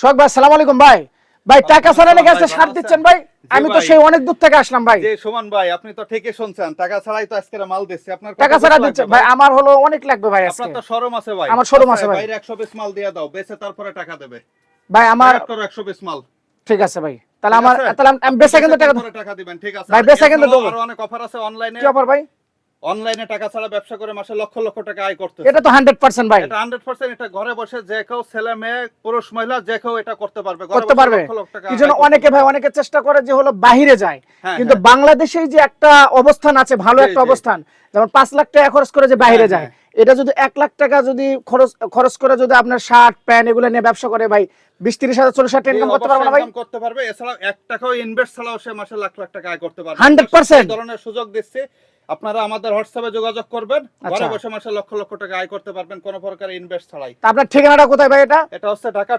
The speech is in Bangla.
শোক ভাই, আসসালামু আলাইকুম ভাই। ভাই টাকা ছাড়া নাকি আজকে সার দিচ্ছেন ভাই? আমি তো সেই অনেক দূর থেকে আসলাম ভাই। যে সুমন ভাই, আপনি তো ঠিকই শুনছেন, টাকা ছাড়াই তো আজকে মাল দিচ্ছি। আপনার টাকা ছাড়া দিচ্ছেন ভাই? আমার হলো অনেক লাগবে ভাই আজকে। আপনার তো শোরুম আছে ভাই। আমার শোরুম আছে ভাই। বাইরে 100 পিস মাল দিয়ে দাও, বেচে তারপরে টাকা দেবে ভাই আমার ডাইরেক্ট করো 100 পিস মাল। ঠিক আছে ভাই, তাহলে আমি বেচা কিন্তু টাকা দিবেন, ঠিক আছে? ভাই বেচা কিন্তু দেবো। আরো অনেক অফার আছে অনলাইনে। কি অফার ভাই? অনলাইনে টাকা ছাড়া ব্যবসা করে মাসে লক্ষ লক্ষ টাকা আয় করতে। এটা তো 100% ভাই। এটা 100%। এটা ঘরে বসে যে কেউ, ছেলে মেয়ে, পুরুষ মহিলা, যে কেউ এটা করতে পারবে। করতে পারবে। এই জন্য অনেকে ভাই অনেকে চেষ্টা করে যে হলো বাহিরে যায়, কিন্তু বাংলাদেশেই যে একটা অবস্থান আছে, ভালো একটা অবস্থান, যেমন 5 লাখ টাকা খরচ করে যে বাইরে যায়, এটা যদি 1 লাখ টাকা যদি খরচ করে যদি আপনার শার্ট প্যান্ট এগুলো নিয়ে ব্যবসা করে ভাই 20-30 হাজার 40 হাজার ইনকাম করতে পারবে না ভাই? করতে পারবে। এছাড়া 1 টাকাও ইনভেস্ট ছাড়াও সে মাসে লাখ লাখ টাকা আয় করতে পারবে। 100% এই ধরনের সুযোগ দিচ্ছে। আপনারা আমাদের হোয়াটসঅ্যাপে যোগাযোগ করবেন, ঘরে বসে মাসে লক্ষ লক্ষ টাকা আয় করতে পারবেন কোনো প্রকার ইনভেস্ট ছাড়াই। আপনার ঠিকানাটা কোথায় ভাই? এটা হচ্ছে ঢাকা